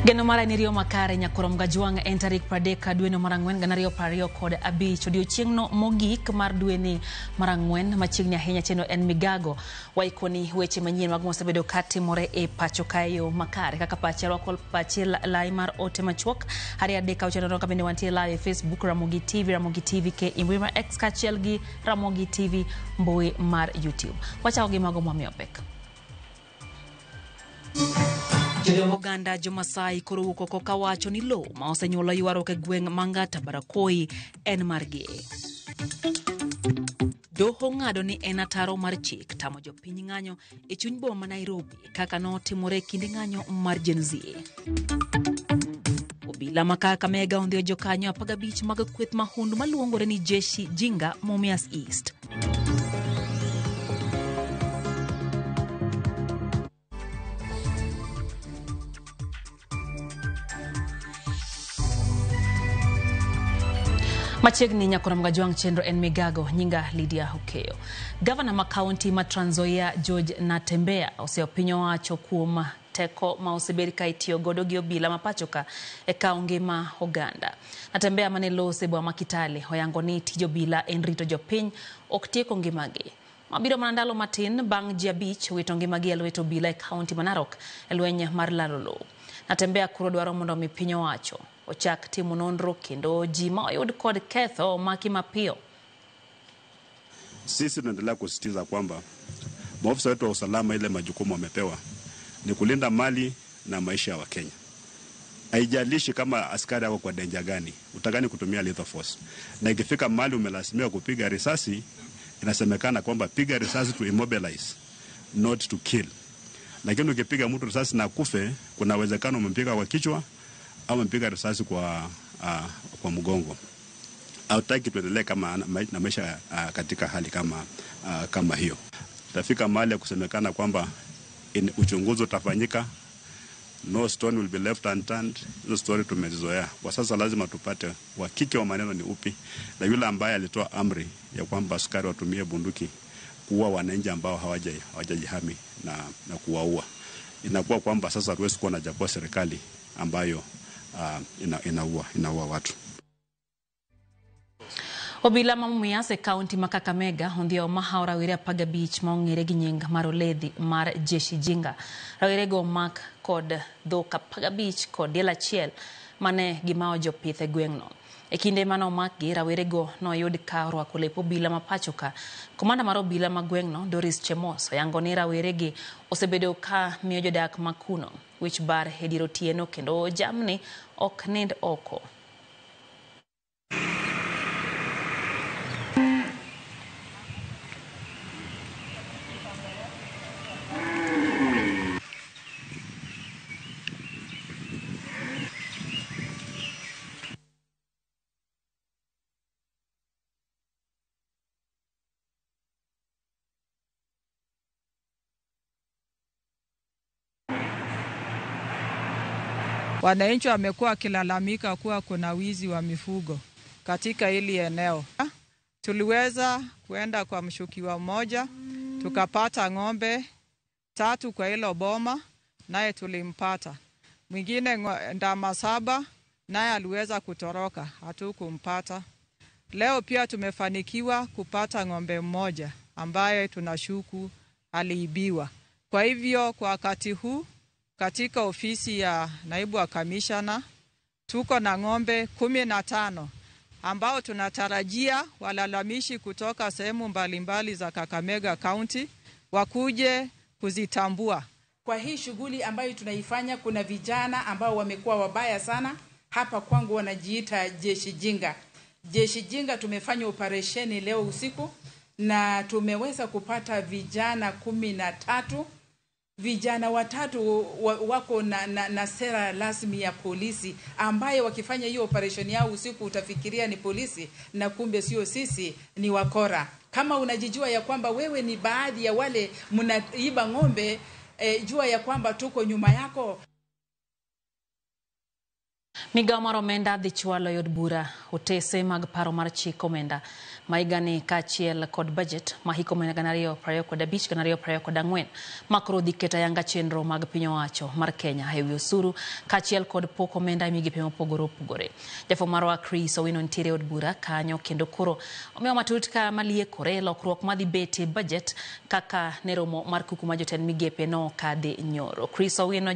Geno mara ni rio makare nyakurom gajuang entarik pradeka dueno marangwen ganario pario kod abich odiochiengno mogik mar dueni marangwen machiegni ahinya cheno en migago waikoni weche manyien mag mosebedo katimore e pacho kayo makare kaka pachiel wakol pachiel lai mar ote machuok hari adeka uchano kabende wantie live Facebook Ramogi TV ke imbui mar X kachiel gi Ramogi TV mbui mar YouTube. Wachao gi mago mwamiopek. Oganda Jomasai koro wuok oko kawacho ni lo ma osenyuolo ywaruok e gweng' Mangata Barakoi en margi. Doho ng'ado ni en ataro mar chik tamo jopiny ng'anyo e chuny boma ma Nairobi kaka notimore kinde ng'anyo mar Gen Z. Obila ma Kakamega ondhiyo jokanyo 15 mag kweth mahundu maluongore ni Jeshi Jinga Mumias East. Machiegni nyakurom gajuang chenro en migago nyinga Lydia Hukeo. Governor ma county ma Trans Nzoia George Natembeya oseopinyo wacho kuom teko ma osebedi ka itiyo godo gi obila mapachoka e kao ngima oganda. Natembeya mane lo sebwa ma Kitale oyango ni tij obila en rito jopiny ok tieko ngimagi. Mabiro mana ndalo matin bang' ji 5 wito ngimagi e lwet obila e county ma Narok e lweny mar lalo lo. Natembeya kuro dwaro mondo mi piny owacho ochak timo nonro kendo ji ma oyud kod ketho maki mapio. Sisi tunaendelea kusisitiza kwamba maafisa wetu wa usalama ile majukumu wamepewa ni kulinda mali na maisha ya Wakenya. Haijalishi kama askari wako kwa danger gani, utagani kutumia lethal force. Na ikifika mali umelazimika kupiga risasi, inasemekana kwamba piga risasi to immobilize, not to kill. Lakini ukipiga mtu risasi na kufe, kuna uwezekano umempiga kwa kichwa au mpiga risasi kwa mgongo. Hautaki tuendelee kama na maisha katika hali kama hiyo. Tafika mahali ya kusemekana kwamba uchunguzi utafanyika, no stone will be left unturned. Hizo story tumezizoea. Kwa sasa lazima tupate uhakiki wa maneno ni upi, na yule ambaye alitoa amri ya kwamba askari watumie bunduki kuua wananchi ambao hawajajihami na kuwaua. Inakuwa kwamba sasa hatuwezi kuwa na japo serikali ambayo inaua watu. Obila ma Mumias e county ma Kakamega ondhiyo mahaura wire 15 ma ong'ere gi nying maroledhi mar Jeshi Jinga. Rawirego mak kod dhok 15 kod diel achiel mane gimao jopith e gweng'no. E kinde mano omakgi, rawirego noyud ka orwako lep obila mapachoka. Komanda mar obila ma gweng'no Doris Chemos oyango ni rawiregi osebedo ka miyo jodak makuno wich bar e dier otieno kendo jamni ok nind oko. Wananchi wamekuwa wakilalamika kuwa kuna wizi wa mifugo katika hili eneo. Tuliweza kuenda kwa mshukiwa mmoja, tukapata ng'ombe 3 kwa hilo boma, naye tulimpata. Mwingine ndama 7, naye aliweza kutoroka, hatukumpata. Leo pia tumefanikiwa kupata ng'ombe mmoja ambaye tunashuku aliibiwa. Kwa hivyo kwa wakati huu katika ofisi ya naibu wa kamishna tuko na ng'ombe 15 ambao tunatarajia walalamishi kutoka sehemu mbalimbali za Kakamega County wakuje kuzitambua. Kwa hii shughuli ambayo tunaifanya, kuna vijana ambao wamekuwa wabaya sana. Hapa kwangu wanajiita Jeshi Jinga. Jeshi Jinga tumefanya operesheni leo usiku na tumeweza kupata vijana 13. Vijana 3 wako na sera rasmi ya polisi ambaye wakifanya hiyo operation yao usiku utafikiria ni polisi na kumbe sio, sisi ni wakora. Kama unajijua ya kwamba wewe ni baadhi ya wale mnaiba ng'ombe, jua ya kwamba tuko nyuma yako. Migao mar omenda dhi chwalo yod bura otese mag paro mar chik omenda maigani kachiel kod budget mahiko menaganario prayo kod abich ganario prayo kod ang'wen makoro dhiketa yanga chenro mag piny owacho mar Kenya ewi osuru kachiel kod pok omenda migepe mopogore opogore. Jafwambo marwa Chris Owino nitiere od bura kanyo kendo koro omiyo matut ka maliekore lokruok madhi bete budget kaka neromo mar kuku ma jotend migepe no kadhi nyoro. Chris Owino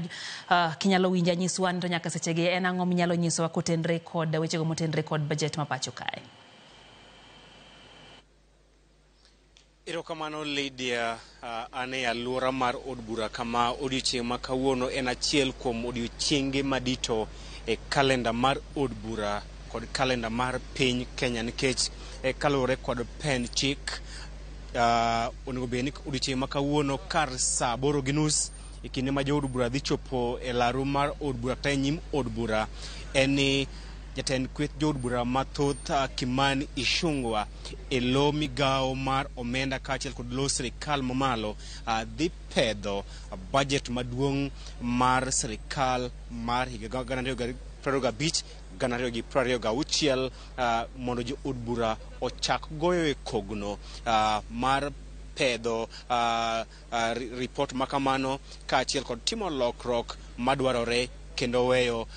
kinyalo winja nyiswa to nyaka sechege en ang'o minyalo nyisowa kotenre kod wechego motenre kod budget ma pacho kae. Erokamano Lydia, ane alwora mar od bura kama odiochieng' ma kawuono en achiel kuom odiochienge madito e kalenda mar od bura kod kalenda mar piny Kenya nikech kaluwore kod pen chik onego bed ni odiochieng' ma kawuono kar saa 8:30 e kinde ma jo od bura dhi chopo e laru mar od bura kata nyim od bura en ni jatend kweth jo od bura mathoth Kimani Ichung'wah e lo migawo mar omenda kaachiel kod lo sirikal mamalo dhi pedho budget maduong' mar sirikal mar higa 2025 2026 mondo jo od bura ochak goyo e kogno mar pedho report makamano kaachiel kod timo lokruok madwarore kendo weyo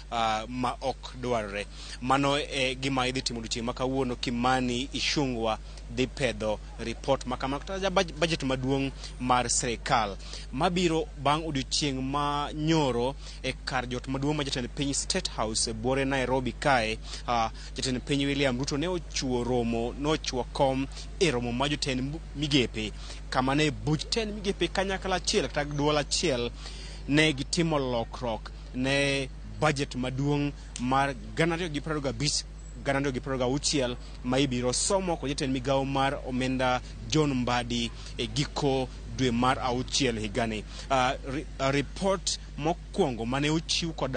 ma ok dwarore. Mano e gima idhi timo odiochieng' ma kawuono. Kimani Ichung'wah dhi pedho report makamano kata budget maduong' mar sirikal mabiro bang' odiochieng' ma nyoro e kar jot maduong' ma jatend piny State House e buore Nairobi kae. Jatend piny William Ruto ne ochuo kom e romo ma jotend migepe kama ne buch tend migepe kanyakla achiel kata duol achiel ne gitimo lokruok ne budget maduong' mar 2025-2026 ma ibiro somo kod jatend migawo mar omenda John Mbadi e giko dwe mar 6 higani. Report mokwongo mane ochiw kod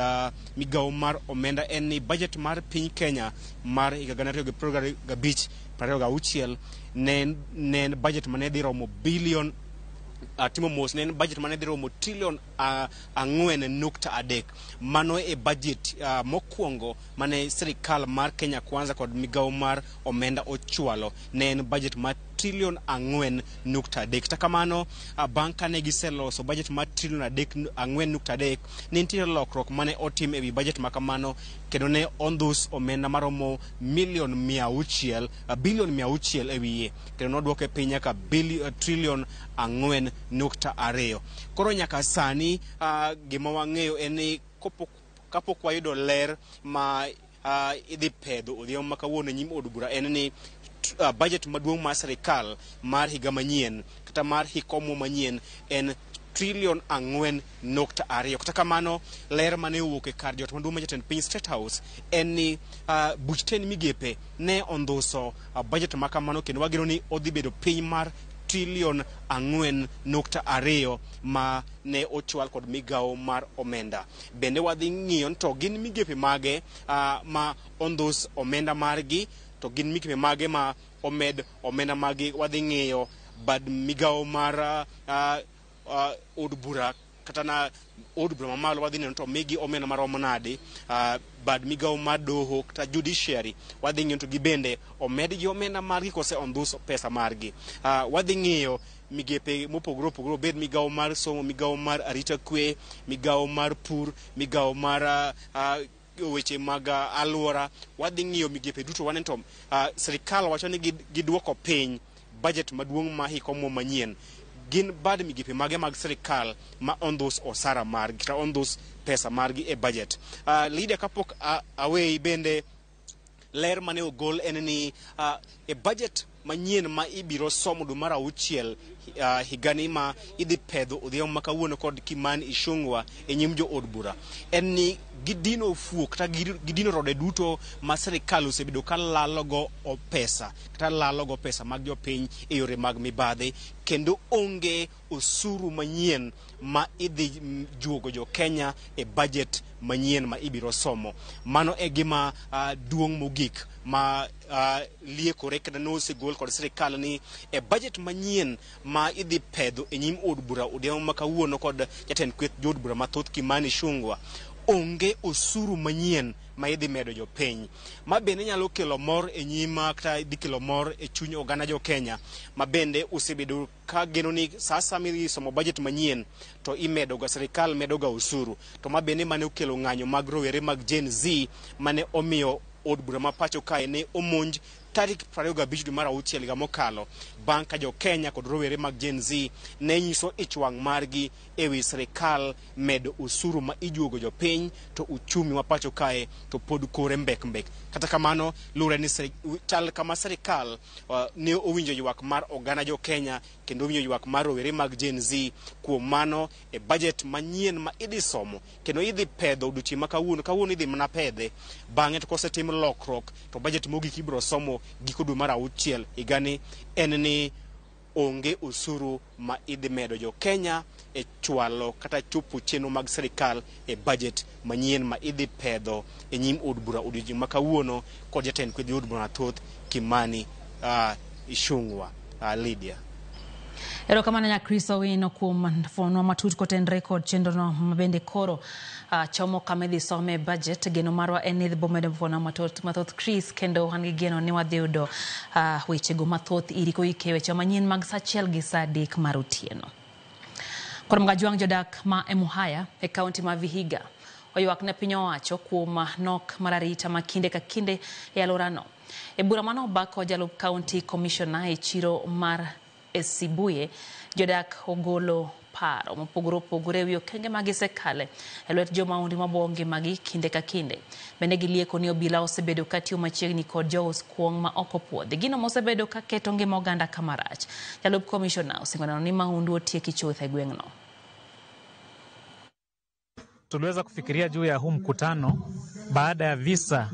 migawo mar omenda en ni budget mar piny Kenya mar higa 2025-2026 ne budget mane dhi romo bilion timo mos ne budget mane dhi romo trilion 4.3. Mano e budget mokwongo mane sirikal mar Kenya Kwanza kod migawo mar omenda ochwalo ne en budget mar trilion 4.3. Kata kamano bang' kane giseloso budget mar trilion 4.3 ne nitie lokruok mane otim ewi budget makamano kendo ne ondhus omenda maromo bilion 600 ewiye kendo nodwoke piny nyaka trilion 4.2. Koro nyaka sani gima wang'eyo en ni kapok wayudo ler ma idhi pedho odhiambo ma kawuono nyim od bura en ni budget maduong' mar sirikal mar higa manyien kata mar hikomo manyien en trilion 4.2. Kata kamano ler mane owuok e kar jot maduong' ma jatend piny State House en ni buch tend migepe ne ondhuso budget makamano kendo wageno ni odhi bedo piny mar trilion 4.2 ma ne ochwal kod migawo mar omenda. Bende wadhi ng'iyo to gin migepe mage ma ondhus omenda margi to gin migepe mage ma omed omenda magi. Wadhi ng'iyo bad migawo mar od bura kata na od bura mamalo wadhi neno to migi omenda maromo nade. Bad migawo mar doho kata judiciary wadhi ng'iyo to gibende omedgi omenda margi kose ondhus pesa margi. Wadhi ng'iyo migepe mopogore opogore bed migawo mar somo, migawo mar arita kwe, migawo mar pur, migawo mar weche mag alwora. Wadhi ng'iyo migepe duto waneno to sirikal wacho ni gidwoko piny budget maduong' ma hikomo manyien. Gin bad migepe mage mag sirikal ma ondhus osara margi kata ondhus pesa margi e budget. Lydia, kapok away bende ler mane ogol en ni e budget manyien ma ibiro somo dwe mar 6 higani ma idhi pedho odhiambo ma kawuono kod Kimani Ichung'wah e nyim jo od bura en ni gidino fuok kata gidino rode duto ma sirikal osebedo ka lalogo pesa kata lalogo pesa mag jopiny e yore mag mibadhi kendo onge osuru manyien ma idhi juogo jo Kenya e budget manyien ma ibiro somo. Mano e gima duong' mogik ma liekore kata nosegol kod sirikal ni e budget manyien ma idhi pedho e nyim od bura odhiambo ma kawuono kod jatend kweth jo od bura mathoth Kimani Ichung'wah onge osuru manyien ma idhi medo jopiny. Ma bende nyalo kelo mor e nyima kata dhi kelo mor e chuny oganda jo Kenya, ma bende osebedo ka geno ni sasa somo budget manyien to imedo ga serikal medo ga usuru. To ma bende mane okelo ng'anyo mag rowere mag Gen Z mane omiyo od bura ma pacho kae ne omonj tarik 25 dwe mar auchiel higa mokalo, bang' ka jo Kenya kod rowere mag Gen Z ne nyiso ichwang' margi ewi serikal medo usuru ma ijuogo jo piny to uchumi ma pacho kae to pod kore mbek. Kata kamano lure ni chal kama serikal ne owinjo ywak mar oganda jo Kenya kendo owinjo ywak mar rowere mag Gen Z. Kuom mano e budget manyien ma idhi somo kendo idhi pedho odiochieng' ma kawuono idhi mana pedhe, bang'e to kosetim lokruok to budget mogik ibiro somo giko dwe mar auchiel higani en ni onge usuru ma idhi medo jo Kenya e chwalo kata chopo chenro mag serikal e budget manyien ma idhi pedho e nyim od bura odiochieng' ma kawuono kod jatend kwedhi od bura mathoth Kimani Ichung'wa. Lydia. Erokamano nya Chris Owino kuom fonwa matut kotenre kod chenro no mabende koro chomo kama idhi some budget. Geno marwa en idhi bomedo fonwa mathoth Chris, kendo an gi geno ni wadhi yudo wechego mathoth iri koike weche manyien mag saa achiel gi saa 3 mar otieno. Koro mgajwang' jodak ma Emuhaya e kaunti ma Vihiga oywak ne piny owacho kuom nok mar arita ma kinde ka kinde e alworano. E bura mano bako jalup county commissioner e chiro mar Sibuye, jodak ogolo paro mopogore opogore ewi okenge magisekale e lwet jomaundi mabonge magi kinde ka kinde. Bende gilieko ni obila osebedo katiyo machiegni kod jous kuong' ma ok opuodhi, gino mosebedo ka keto ngima oganda kamarach. Jalup commissioner osing'ano ni maundu otieki chuth e gweng'no. Tuliweza kufikiria juu ya huu mkutano baada ya visa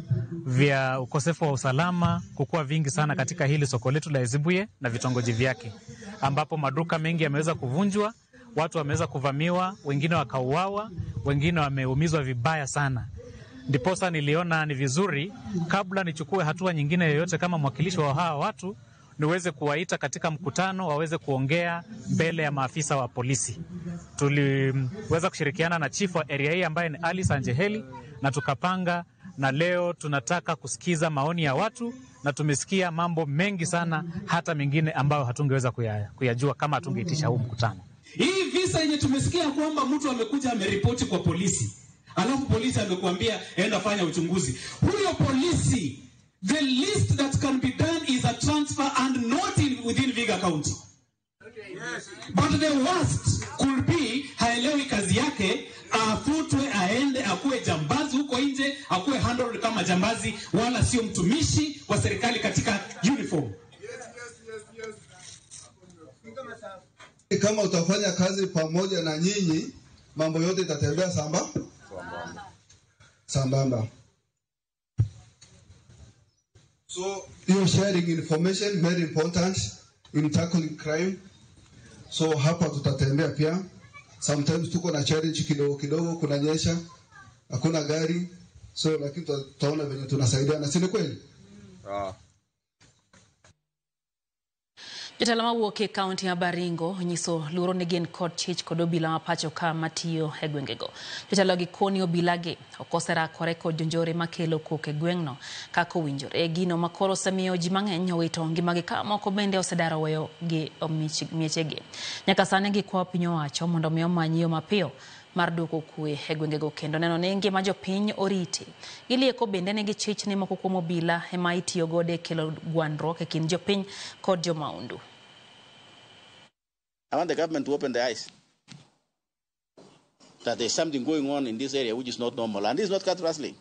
vya ukosefu wa usalama kukua vingi sana katika hili soko letu la Sibuye na vitongoji vyake, ambapo maduka mengi yameweza kuvunjwa, watu wameweza kuvamiwa, wengine wakauawa, wengine wameumizwa vibaya sana. Ndiposa niliona ni vizuri kabla nichukue hatua nyingine yoyote kama mwakilishi wa hawa watu, niweze kuwaita katika mkutano waweze kuongea mbele ya maafisa wa polisi. Tuliweza kushirikiana na chief wa area hii ambaye ni Alice Anjeheli, na tukapanga, na leo tunataka kusikiza maoni ya watu, na tumesikia mambo mengi sana, hata mengine ambayo hatungeweza kuyajua kama hatungeitisha huu mkutano. Hii visa yenye tumesikia kwamba mtu amekuja ameripoti kwa polisi, alafu polisi amekuambia enda fanya uchunguzi. Huyo polisi, the least that can be done is a transfer and not within Vihiga County. Yes. But the worst could be haelewi kazi yake, afutwe aende akuwe jambazi huko nje, akuwe handled kama jambazi, wala sio mtumishi wa serikali katika uniform. Kama utafanya kazi pamoja na nyinyi, mambo yote itatembea sambamba. So you sharing information very important in tackling crime. So hapa tutatembea pia. Sometimes tuko na challenge kidogo, kuna nyesha, hakuna gari. So lakini tutaona venye tunasaidiana, si ni kweli? Jotelo mawuok e kaunti ya Baringo nyiso luoro ne gin kod chich kod obila mapacho ka matiyo e gwengego. Jotelo gi koni obilagi okoserakore kod jonjore makelo kok e gweng'no kaka owinjore. E gino makoro osemiyo ji mang'eny owito ngimagi ka moko bende osedaro weyo gi miechegi. Nyaka sani gikwayo piny owacho mondo omi omany yo mapiyo mar duoko kwe e gwengego kendo neno ni ngima jopiny oriti. Gilieko bende ne gichich ni moko kuom obila ema itiyo godo e kelo gwandruok e kind jopiny kod jomaundu. I want the government to open their eyes that there's something going on in this area which is not normal, and this is not cat rustling.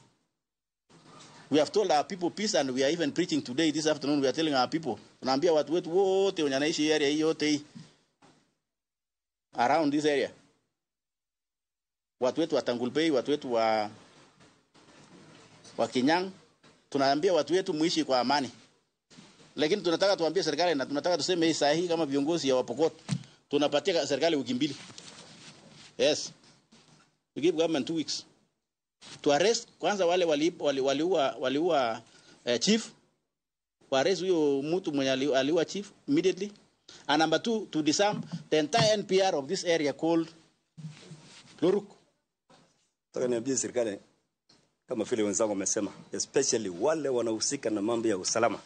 We have told our people peace, and we are even preaching today, this afternoon, we are telling our people, tunaambia watu wetu wote wanaishi area hii yote around this area, watu wetu wa Tangulbei, watu wetu wa Kinyang, tunaambia watu wetu muishi kwa amani. Lakini tunataka tuambie serikali, na tunataka tuseme hii sahihi kama viongozi ya Wapokot, tunapatia serikali wiki mbili. Yes, we give government 2 weeks to arrest kwanza wale waliua chief, arrest huyo mtu mwenye aliua chief immediately, and number 2 to disarm the entire NPR of this area called Loruk. Nataka niambie serikali kama vile wenzangu wamesema, especially wale wanahusika na mambo ya usalama,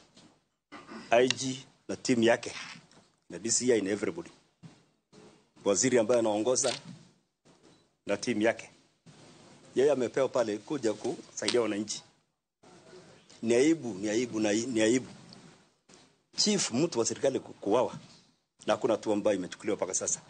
IG na timu yake na DCI na everybody, waziri ambaye anaongoza na timu yake, yeye amepewa pale kuja kusaidia wananchi. Ni aibu. Chief mtu wa serikali kuwawa na hakuna hatua ambayo imechukuliwa mpaka sasa.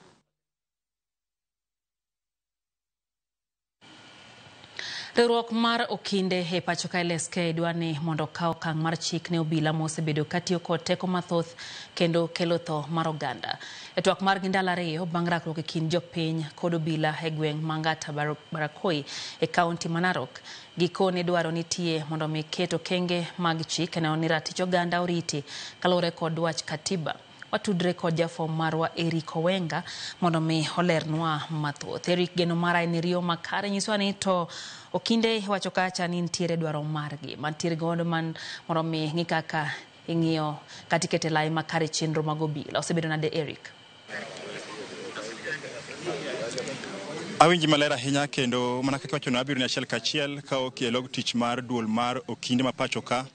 Riwruok mar okinde e pacho ka LSK dwani mondo kaw okang' mar chik ne obila mosebedo katiyo kod teko mathoth kendo kelo tho mar oganda. E twak mar ndalo 2 bang' rakruok e kind jopiny kod obila e gweng' Mangata Barakoi e kaunti ma Narok, gikone dwaro nitie mondo mi keto kenge mag chik ne oni ratich oganda oriti kalore kod wach katiba. Watudre kod jafom marwa Eric Owenga mondo mi olernwa mathoth. Eric, geno mara en riyo makare nyiso ni to okinde wacho kacha ni ntiere dwaro margi mantiere godo man mondo mi ng'i kaka ing'iyo katikete lai makare chenro mag obila. Osebedo nade Eric? Awinji malera ahinya kendo mana kaka wacho nabiro ni achiel kachiel ka okielog tich mar duol mar okinde ma pacho ka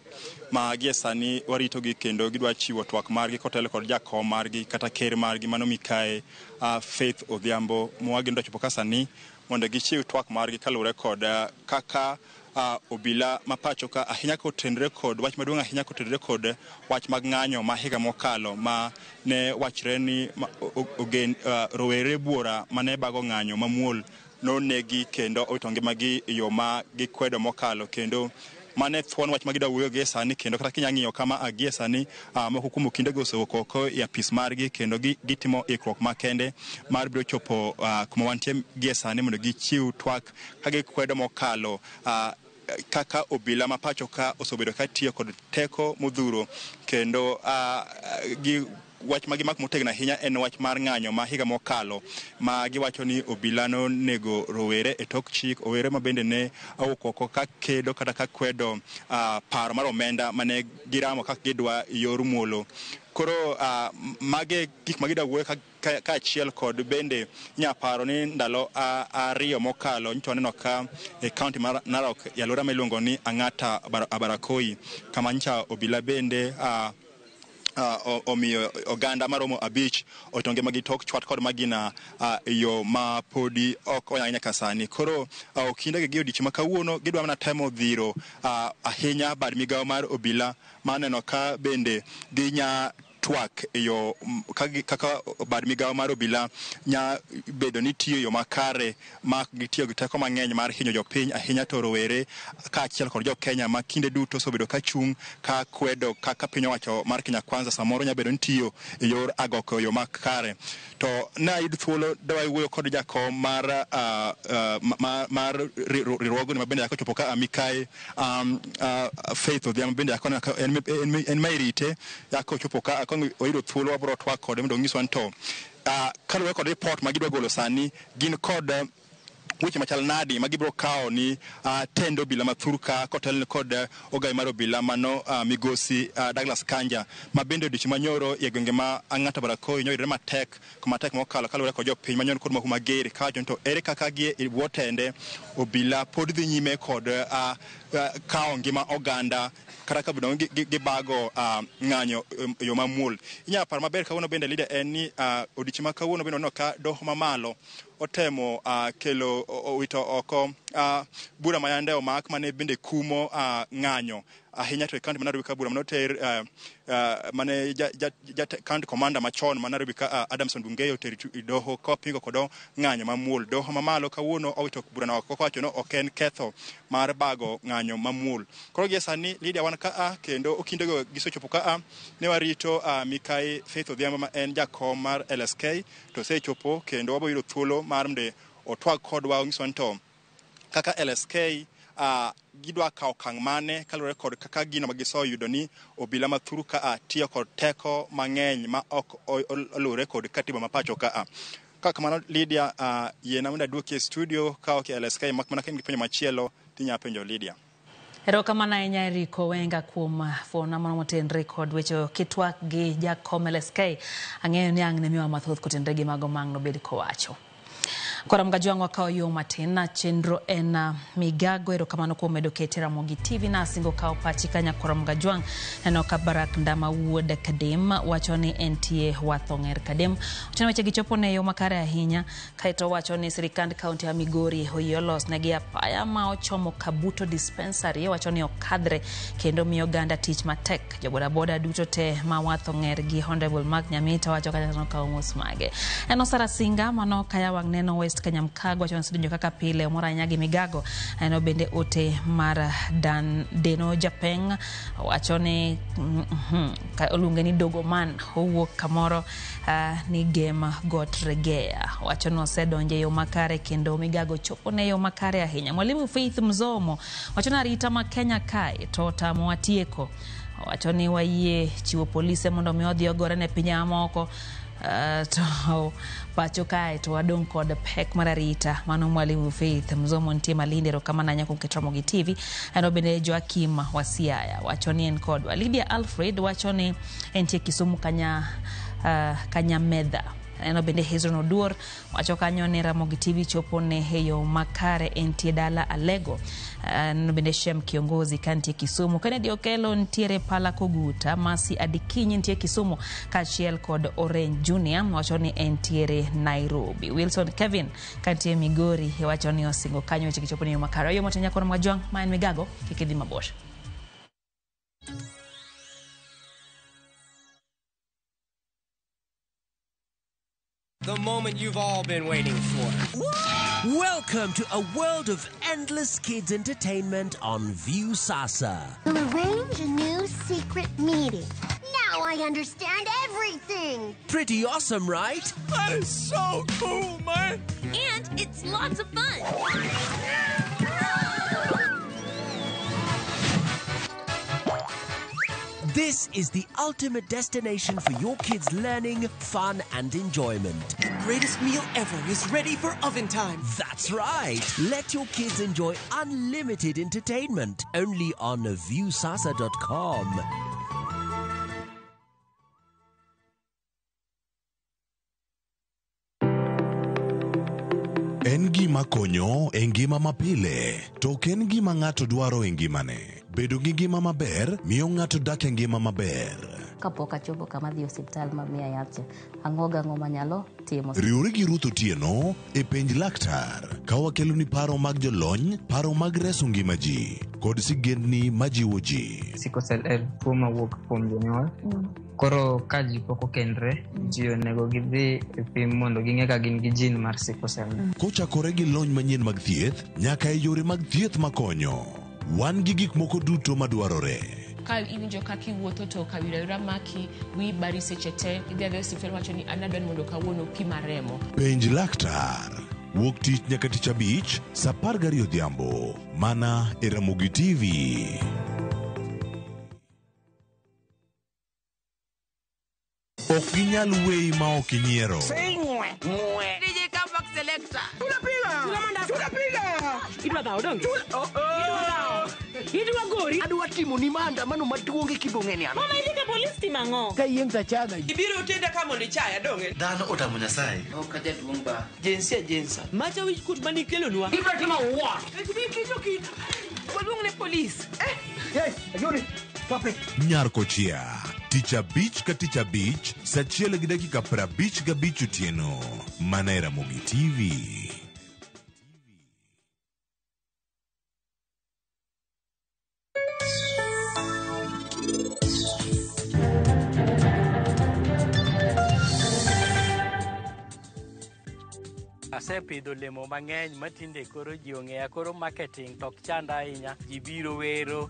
ma gie sani warito gi kendo gidwa chiwo twak margi kotelo kod jakom margi kata ker margi mano Mikae Faith Odhiambo mwagindo chopo ka sani mondo gichiw twak margi kalure kod kaka obila ma pacho ka ahinya kotenre kod wach maduong' ahinya kotenre kod wach mag ng'anyo ma higa mokalo ma ne wachre ni rowere buora mane bago ng'anyo mamuol no negi kendo otonge magi yo ma gikwedo mokalo kendo mane thuon wach magida wuoyo gie sani kendo kata kinyang'iyo kama agie sani moko kuom okinde go osewuok oko e apis margi kendo gitimo ikruok makende mar biro chopo kuma wantie gie sani mondo gichiw twak ka gikwedo mokalo kaka obila ma pacho ka osebedo ka tiyo kod teko modhuro kendo wach magi mak motegna ahinya en wach mar ng'anyo ma higa mokalo ma giwacho ni obila no nego rowere e tok chik, owere ma bende ne awuok oko ka kedo kata ka kwedo paro mar omenda mane giramo kaka gidwa yor muolo. Koro mage gik magida wuoyo ka achiel kod bende nyaparo ni ndalo 2 mokalo nito aneno ka e kaunti mar Narok yalora miluongo ni Ang'ata Barakoi kama ncha obila bende omiyo oganda maromo 5 otonge magitok chwat kod magina yo ma podi ok oyanya kasani. Koro okinde gi odich makawuono gidwa mana temo dhiro ahinya bad migawo mar obila maneno ka bende ginya twak yo kaka bad migawo mar obila nya bedo ni tiyo yo makare ma gitiyo gi teko mang'eny mar hinyo jopiny ahinya to rowere ka achiel kod jo Kenya ma kinde duto sobedo ka chung ka kwedo kaka piny owacho mar Kenya Kwanza samoro nya bedo ni tiyo e yor agoko yo makare. To na yud thuolo dawa wuoyo kod jakom mar riwruogno ma bende yakochopo ka Mikae Faith Odhiambo bende yakona en mairite yakochopo ka oyudo thuolo wabro twak kode mondo ngiswa nto kaluwore kod report magidwa golo sani gin kod weche machal nadi magibro kawo ni tendo obila mathurka kotel kod ogai mar obila mano migosi Douglas Kanja ma bende odich manyoro e gwenge ma Ang'ata Barakoi nyoyre matek mokalo kaluwore kod jopiny manyon kod mahuma gere kawacho to ere kaka gie e wotende obila pod dhi nyime kod kawo ngima oganda kata ka bino gibago ng'anyo yo mamuol. Inya par maber kawuono bende leader en ni odich ma kawuono bende no ka doho mamalo otemo kelo wito oko bura mayandeo mak mane bende kumo ng'anyo ahinya to county Nairobi ka bura manoter mane county commander machon Nairobi ka Adamson Bungeyo teri doho kopingo kodo ng'anyo mamuol. Doho mamalo kawuono owito bura na oko wacho no oken ketho mar bago ng'anyo mamuol. Koro gie sani leader wan ka kendo okinde go gisechopo ka ne warito Mikae Faith Odhiambo ma en jakom mar LSK to sechopo kendo wabo yudo thuolo mar mde otwag kodwa ongiso nto kaka LSK gidwa kawo kang' mane kalure kod kaka gino magiso yudo ni obila mathuru ka tiyo kod teko mang'eny ma ok olure kod katiba mapacho ka kaka mano Lydia yena munda duokie studio ka ok LSK mak mana ken gipenjo machielo tinya penjo Lydia. Erokamano ahinya Eric Owenga kuom fuona mano motenre kod weche kitwak gi jakom LSK ang'eyo ni ang' ne miwa mathoth kotenre gi mago mang' nobed kowacho. Kwa mgajwangu wakao yu matena chenro ena migago erokamano kwa medokete Ramogi TV na singo kao pachikanya kwa mgajwang enoka Barak Ndama Wood Kadem wachoni NTA Wathonger Kadem uchana weche gichopo na yo makare ya hinya kaito wachoni Sirikand County ya Migori hoyolos nagia paya mao chomo Kabuto Dispensary wachoni okadre kendo mioganda teach matek joboda boda duto te ma Wathonger gi Honorable Mark Nyamita wachokanya noka umusmage eno sarasinga mano kaya wagneno West Kenya mkago wachona sidinjo kaka pile umora nyagi migago eno bende ote mara deno Japeng wachone olungeni Dogoman huo kamoro ni game got regea wachono sedonje yo makare kendo migago chopone yo makare ahinya mwalimu Faith Mzomo wachona rita ma Kenya kai tota mwatieko wachoni waie chiwo polisi mondo miodhi ogore ne pinya moko to pacho kae to wadong kod pek mararita mano mwalimu Faith Mzomo ntie Malindi erokamano nyako keto Ramogi TV eno bende Joakim Wasiaya wachoni en kod Lydia Alfred wachoni entie Kisumu kanya medha eno bende Hezron Oduor wacho kanyo ne Ramogi TV chopo ne heyo makare entie dala Alego eno bende Shem kiongozi kantie Kisumu Kennedy Okelo ntiere Pala Koguta Masi Adikinyi ntie Kisumu kachiel kod Orange Junior wacho ni entiere Nairobi Wilson Kevin kantie Migori wacho ni osingo kanyo weche gichopo ne yo makare yo motenya kwa mwajwang maen migago kikidhi mabosha. The moment you've all been waiting for. Welcome to a world of endless kids entertainment on Viusasa. We'll arrange a new secret meeting. Now I understand everything. Pretty awesome, right? That is so cool, man. And it's lots of fun. This is the ultimate destination for your kids' learning, fun, and enjoyment. The greatest meal ever is ready for oven time. That's right. Let your kids enjoy unlimited entertainment only on viusasa.com. En gima konyo e ngima mapile, to ken gima ng'ato dwaro e ngimane. Bedo gi ngima maber miyo ng'ato dak e ngima maber. Kapok achopo kama dhi osiptal mamiya yath ang'oga ng'oma nyalo timo. Riwri gi Ruth Otieno e penj laktar ka wakelo ni paro mag jolony, paro mag reso ngima ji kod sigendni majiwo ji. Sickle cell en tuo mawuok kuom jonyuol. Koro ka ji pok okendre, ji onego gidhi e pim mondo ging'e ka gin gi jin mar sickle cell. Kochakore gi lony manyien mag thieth nyaka e yore mag thieth makonyo. Wan gi gik moko duto madwarore. Ka iwinjo kaka iwuotho to kawira maki wi bari seche te idhi adhi osiptal wacho ni anadwani mondo kawuono pima remo. Penj laktar wuok tich nyaka tich abich saa 12 odhiambo mana e Ramogi TV. Ok ginyal weyi ma ok inyiero. DJ Comeback Selector. Tunapiga. Idwa dhao donge? Idwa gori. Adwa timo ni maandamano maduong' kibong'eni ano. Mama idhi ka polis timang'o? Ka yieng' tachaga. Ibiro utenda kama ni chaya donge? Dhano otamo Nyasaye. Ok jaduong' ba. Jensa. Macha wich kut mani kelonwa. Ibiro timo what? Kicho. Waduong' ne polis. Yes, ayuri. Pape. Nyarko chia. Tich abich ka tich abich, saa 1:55 otieno. Mana e Ramogi TV. Asepidho olemo mang'eny matinde koro ji ong'eya koro marketing tok chanda ahinya ji biro wero.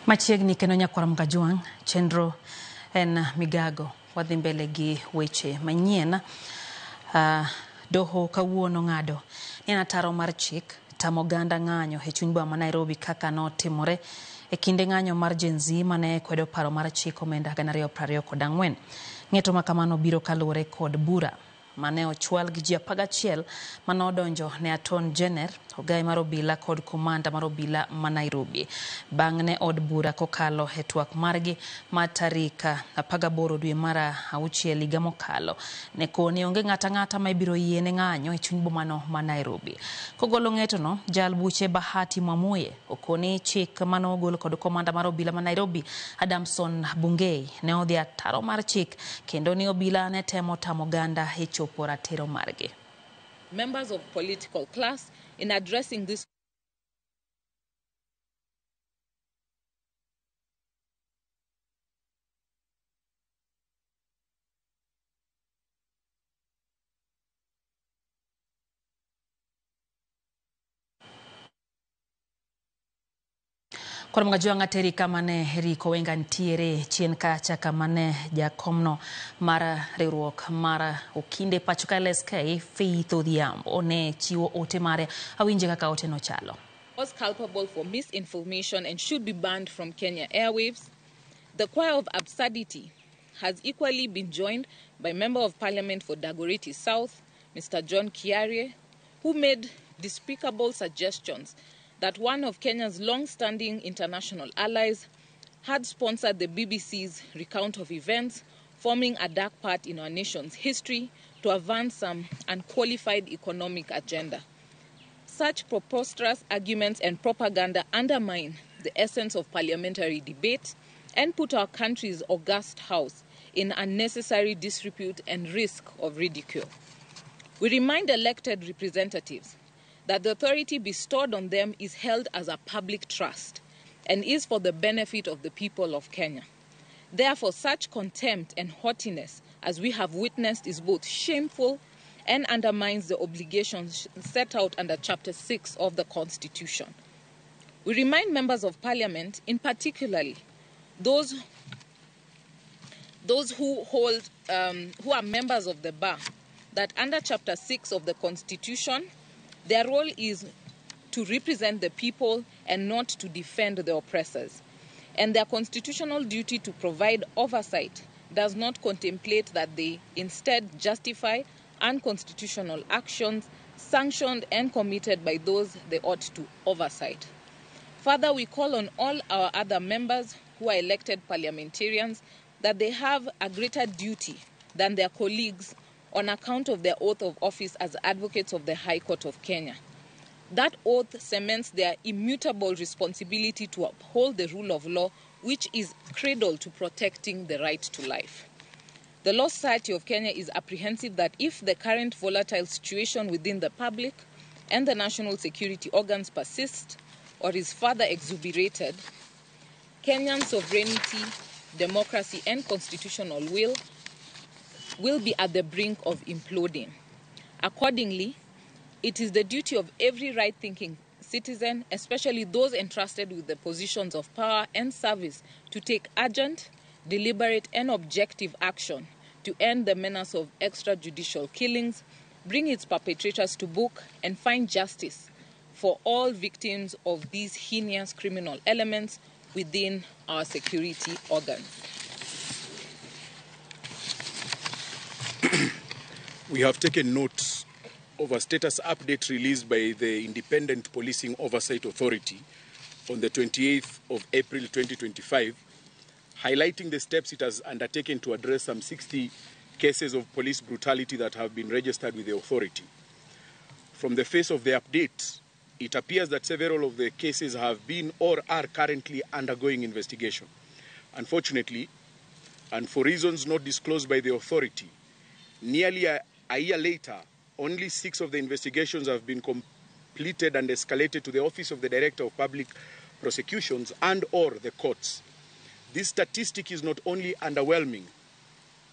Machiegni kendo nyakwara mkajwang chenro en migago wadhi mbele gi weche manyien. Doho kawuono ng'ado ni ataro mar chik tamo ganda ng'anyo e chuny boma Nairobi kaka notimore e kinde ng'anyo mar Gen Z mane kwedo paro mar chik omenda 2024. Ng'eto makamano biro kaluwore kod bura mane ochwal gi ji 11 mane odonjo ne Attorney General, ogai mar obila kod komanda mar obila ma Nairobi. Bang' ne od bura kokalo e twak margi ma tarik 18 dwe mar 6 higa mokalo ne koni onge ng'ata ng'ata ma ibiro yiene ng'anyo e chuny bomano ma Nairobi. Kogolo ng'etono, jal buche Bahati Mwamuye okoni chik mane ogol kod komanda mar obila ma Nairobi Adamson Bungei ne odhi ataro mar chik kendo ni obila ne temo tamo ganda e chopo ratiro margi. Members of political class in addressing this Kwa mga juanga terika mane Riko Wenga ntiere chien kacha kamane jakomno mara riwruok mara okinde pachuka LSK Faith Odhiambo ne chiwo ote mare awinje kaka ote no chalo. Was culpable for misinformation and should be banned from Kenya airwaves. The choir of absurdity has equally been joined by Member of Parliament for Dagoretti South, Mr. John Kiarie, who made despicable suggestions that one of Kenya's long-standing international allies had sponsored the BBC's recount of events, forming a dark part in our nation's history to advance some unqualified economic agenda. Such preposterous arguments and propaganda undermine the essence of parliamentary debate and put our country's august house in unnecessary disrepute and risk of ridicule. We remind elected representatives that the authority bestowed on them is held as a public trust and is for the benefit of the people of Kenya. Therefore, such contempt and haughtiness as we have witnessed is both shameful and undermines the obligations set out under Chapter 6 of the Constitution. We remind members of Parliament, in particularly those who are members of the bar, that under Chapter 6 of the Constitution, their role is to represent the people and not to defend the oppressors. And their constitutional duty to provide oversight does not contemplate that they instead justify unconstitutional actions sanctioned and committed by those they ought to oversight. Further, we call on all our other members who are elected parliamentarians that they have a greater duty than their colleagues on account of their oath of office as advocates of the High Court of Kenya. That oath cements their immutable responsibility to uphold the rule of law, which is cradle to protecting the right to life. The Law Society of Kenya is apprehensive that if the current volatile situation within the public and the national security organs persists or is further exuberated, Kenyan sovereignty, democracy, and constitutional will be at the brink of imploding. Accordingly, it is the duty of every right-thinking citizen, especially those entrusted with the positions of power and service, to take urgent, deliberate, and objective action to end the menace of extrajudicial killings, bring its perpetrators to book, and find justice for all victims of these heinous criminal elements within our security organs. We have taken note of a status update released by the Independent Policing Oversight Authority on the 28th of April 2025, highlighting the steps it has undertaken to address some 60 cases of police brutality that have been registered with the authority. From the face of the update, it appears that several of the cases have been or are currently undergoing investigation. Unfortunately, and for reasons not disclosed by the authority, nearly a year later, only 6 of the investigations have been completed and escalated to the Office of the Director of Public Prosecutions and/or the courts. This statistic is not only underwhelming,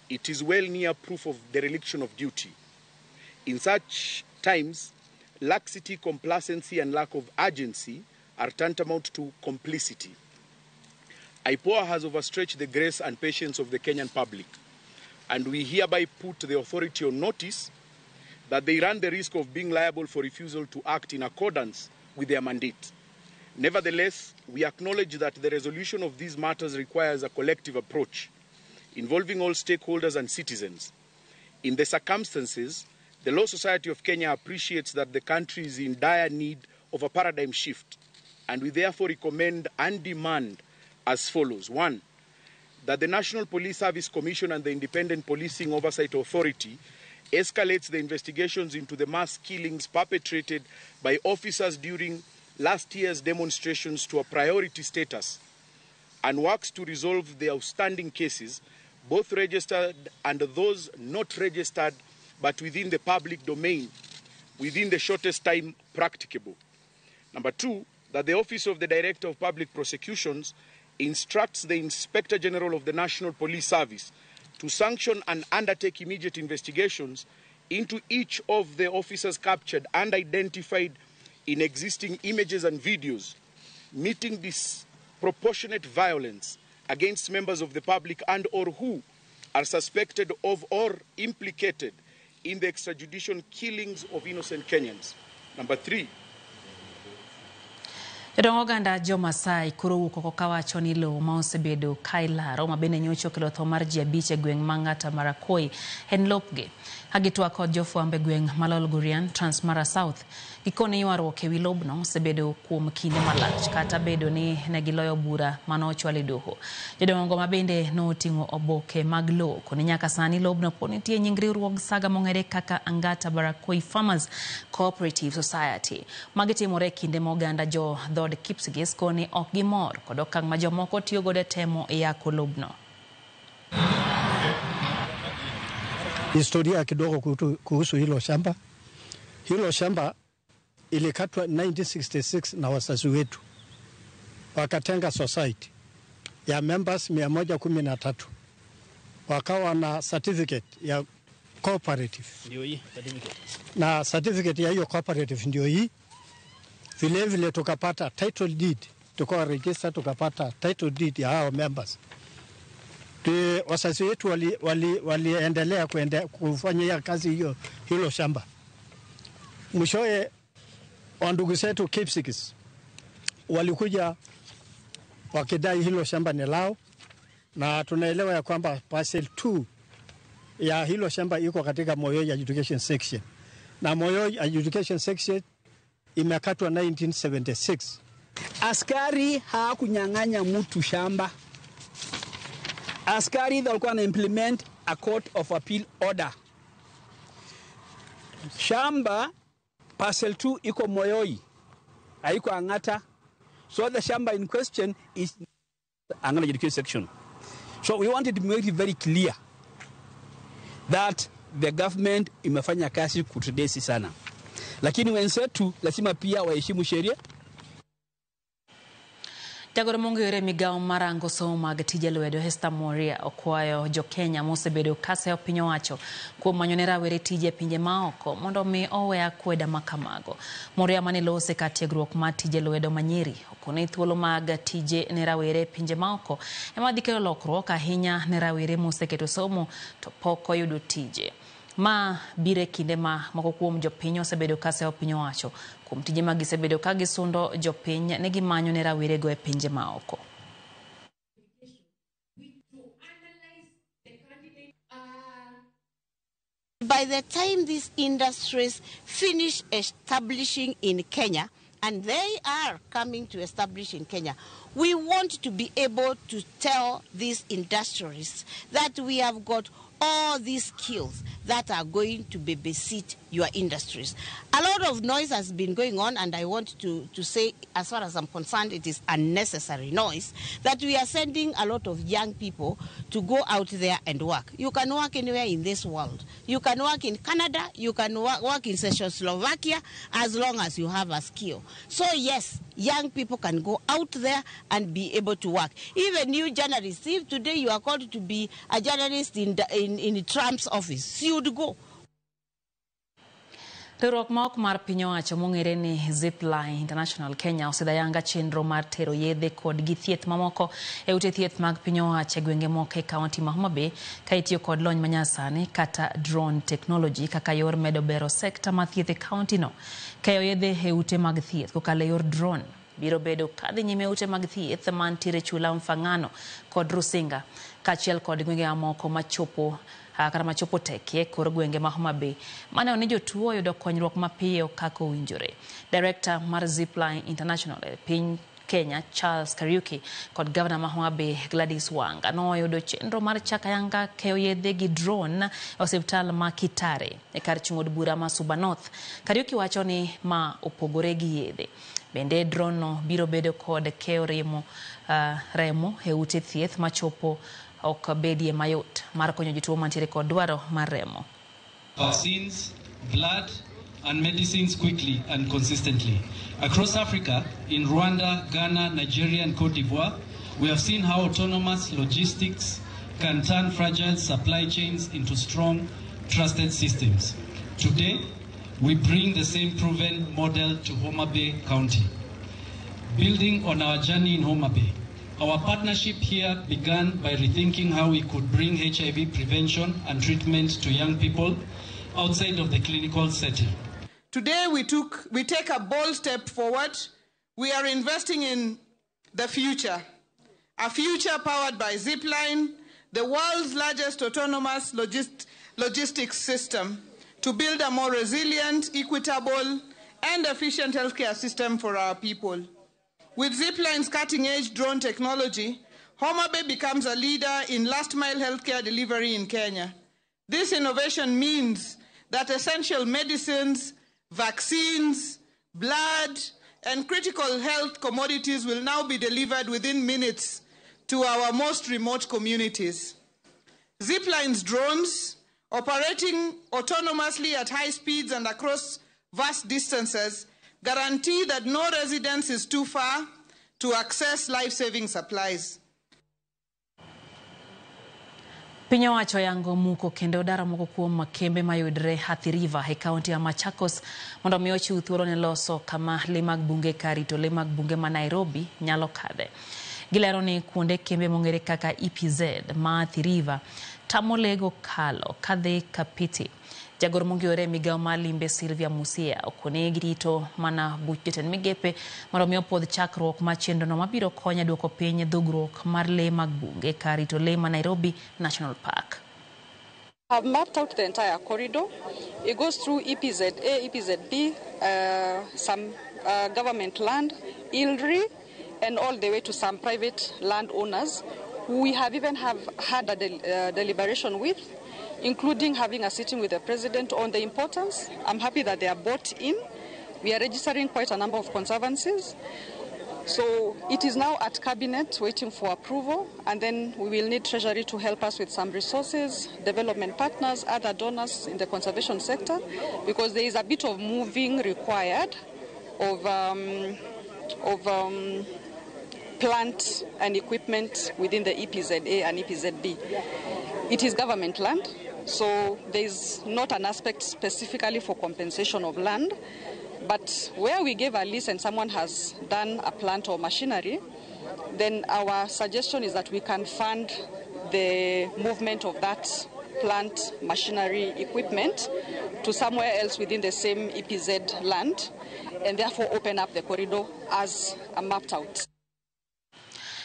it is well near proof of dereliction of duty. In such times, laxity, complacency, and lack of urgency are tantamount to complicity. IPOA has overstretched the grace and patience of the Kenyan public, and we hereby put the authority on notice that they run the risk of being liable for refusal to act in accordance with their mandate. Nevertheless, we acknowledge that the resolution of these matters requires a collective approach involving all stakeholders and citizens. In the circumstances, the Law Society of Kenya appreciates that the country is in dire need of a paradigm shift, and we therefore recommend and demand as follows. 1, that the National Police Service Commission and the Independent Policing Oversight Authority escalates the investigations into the mass killings perpetrated by officers during last year's demonstrations to a priority status and works to resolve the outstanding cases, both registered and those not registered but within the public domain, within the shortest time practicable. Number 2, that the Office of the Director of Public Prosecutions instructs the Inspector General of the National Police Service to sanction and undertake immediate investigations into each of the officers captured and identified in existing images and videos, meeting disproportionate violence against members of the public and or who are suspected of or implicated in the extrajudicial killings of innocent Kenyans. Number 3, Jodong oganda jo Masai koro wuok kawacho ni lowo ma osebedo kailaro ma bende nyocho kelo tho mar ji 5 e gweng' Mang'ata Marakoi en lopgi. Agitwa kod jofwambe gweng' Malol Gurian, Transmara South. Gikone ywaruok ewi lobno osebedo kuom kinde malach kata bedo ni negiloyo bura manochwal doho. Jodongo ma bende noting'o oboke mag lowo koni nyaka sani lobno pod nitie nying riwruog saga mong'ere kaka Angata Barakoi Farmers Cooperative Society. Magitimore kinde moganda jo dhod Kipsigis koni ok gimor kod okang' ma jomoko tiyo godo temo yako lobno. Historia kidogo kuhusu hilo shamba. Hilo shamba ilikatwa 1966 na wazazi wetu. Wakatenga society ya members 113. Wakawa na certificate ya cooperative. Ndio hii certificate. Na certificate ya hiyo cooperative ndio hii. Vile vile tukapata title deed. Tukawa register tukapata title deed ya hao members. Wazazi wetu waliendelea kufanya kazi hilo shamba. Mwishowe ndugu zetu Kipsigis walikuja wakidai hilo shamba ni lao, na tunaelewa ya kwamba parcel 2 ya hilo shamba iko katika Moyoi Education Section, na Moyoi Education Section imekatwa 1976. Askari hakunyang'anya mtu shamba. Askari walikuwa na implement a court of appeal order. Shamba parcel 2 iko Moyoi, haiko Angata. So the shamba in question is Angata Education Section. So we wanted to make it very clear that the government imefanya kazi kutudesi sana. Lakini wenzetu lazima pia waheshimu sheria. Jagoro mong'ere migao marango somo mag tije lwedo Hester Moria okwayo jo Kenya mosebedo kase piny owacho kuom manyo rawere tije pinje maoko mondo mi owe akweda makamago. Moria mane lose ka tiegruok mar tije lwedo manyiri okone thuolo mag tije ne rawere pinje maoko ema dhi kelo lokruok ahinya ne rawere moseketo somo to pok oyudo tije. Ma bire kinde ma moko kuom jopiny osebedo kase piny owacho kuom tije ma gisebedo ka gisundo jopiny ne gimanyo ne rawere go e pinje maoko. By the time these industries finish establishing in Kenya, and they are coming to establish in Kenya, we want to be able to tell these industries that we have got all these skills that are going to babysit your industries. A lot of noise has been going on, and I want to say, as far as I'm concerned, it is unnecessary noise, that we are sending a lot of young people to go out there and work. You can work anywhere in this world. You can work in Canada, you can work in Czechoslovakia, as long as you have a skill. So yes, young people can go out there and be able to work. Even new journalists, if today you are called to be a journalist in Trump's office, you would go. Riwruok ma ok mar piny owacho mong'ere ni Zipline International Kenya osedayanga chenro mar tero yedhe kod gi thieth mamoko e ute thieth mag piny owacho e gwenge moko e kaunti ma Homa Bay ka itiyo kod lony manyasani kata drone technology kaka yor medo bero sekta ma thieth e kaunti no. Keyo yedhe e ute mag thieth kokalo yor drone biro bedo kadhi nyime ute mag thieth mantiere Chula Mfangano kod Rusinga kaachiel kod gwenge moko machopo kata machopo tekie kor gwenge ma Homa Bay mane oni jotuo yudo konyruok mapiyo kaka owinjore. Director mar Zipline International piny Kenya Charles Kariuki kod Governor ma Homa Bay Gladys Wanga noyudo chenro mar chakayanga keyo yedhe gi drone e osiptal ma Kitare e kar chung'od bura ma Suba North. Kariuki wacho ni ma opogore gi yedhe. Bende drone no biro bedo kod keyo remo e ute thieth machopo ok bedie mayot mar konyo jotuo mantiere kod dwaro mar remo. Vaccines, blood and medicines quickly and consistently. Across Africa, in Rwanda, Ghana, Nigeria and Cote d'Ivoire, we have seen how autonomous logistics can turn fragile supply chains into strong, trusted systems. Today, we bring the same proven model to Homa Bay County. Building on our journey in Homa Bay, our partnership here began by rethinking how we could bring HIV prevention and treatment to young people outside of the clinical setting. Today we take a bold step forward. We are investing in the future, a future powered by Zipline, the world's largest autonomous logistics system, to build a more resilient, equitable, and efficient healthcare system for our people. With Zipline's cutting-edge drone technology, Homa Bay becomes a leader in last-mile healthcare delivery in Kenya. This innovation means that essential medicines, vaccines, blood, and critical health commodities will now be delivered within minutes to our most remote communities. Zipline's drones, operating autonomously at high speeds and across vast distances, guarantee that no residence is too far to access life-saving supplies. Piny owacho yango muko kendo daro moko kuom kembe mayudre Athi River e kaunti ya Machakos mondo mi ochiw thuolo ne loso kama le mag bunge karito le mag bunge ma Nairobi nyalo kadhe. Gilero ni kuonde kembe mongere kaka EPZ ma Athi River tamo lego kalo kadhe kapiti. Jagoro mongiore migao malimbe Sylvia Musia okone girito mana buch jotend migepe mondo mi opodh chakruok ma chenro no mabiro konya duoko piny dhugruok mar le mag bunge karito le ma Nairobi National Park. I've mapped out the entire corridor. It goes through EPZA, EPZB, some government land, ILRI, and all the way to some private landowners who we have even had a deliberation with, including having a sitting with the president on the importance. I'm happy that they are bought in. We are registering quite a number of conservancies. So it is now at cabinet waiting for approval, and then we will need Treasury to help us with some resources, development partners, other donors in the conservation sector, because there is a bit of moving required of plant and equipment within the EPZA and EPZB. It is government land, so there is not an aspect specifically for compensation of land. But where we gave a lease and someone has done a plant or machinery, then our suggestion is that we can fund the movement of that plant, machinery, equipment to somewhere else within the same EPZ land, and therefore open up the corridor as mapped out.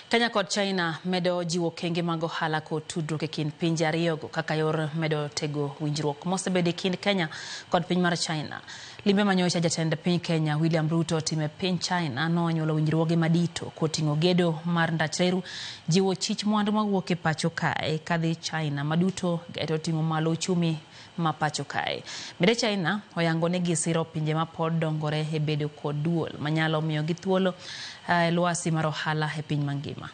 Kenya kod China medo jiwo kenge mag ohala kod tudruok e kind pinje ariyogo kaka yor medo tego winjruok mosebede kind Kenya kod piny mar China. Limbe manyocha jatend piny Kenya William Ruto time piny China nonyuolo winjruoge madito koting'o gedo mar ndachreru, jiwo chich mwandu mawuok e pacho kae kadhi China maduto geto ting'o malo uchumi ma pacho kae. Bende China oyango ne gisiro pinje ma pod dongore e bedo kod duol manyalo miyo gi thuolo lwasi mar ohala e piny mangima.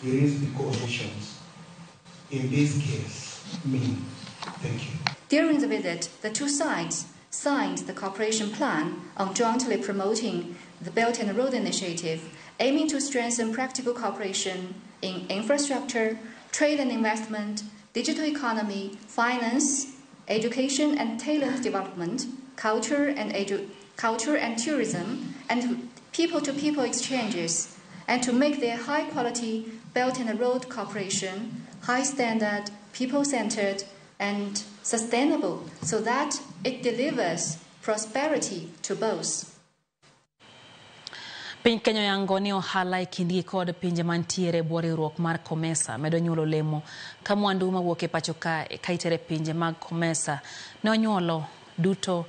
It is the coalitions in this case mean. Thank you. During the visit, the two sides signed the cooperation plan on jointly promoting the Belt and Road Initiative, aiming to strengthen practical cooperation in infrastructure, trade and investment, digital economy, finance, education and talent development, culture and tourism, and people-to-people exchanges, and to make their high-quality Belt and Road cooperation high-standard, people-centered, and sustainable, so that it delivers prosperity to both. Piny Kenya yango ni ohala e kindgi kod pinje mantiere bwo riwruok mar COMESA medo nyuolo lemo ka mwandu mawuok e pacho ka itere pinje mag COMESA ne onyuolo duto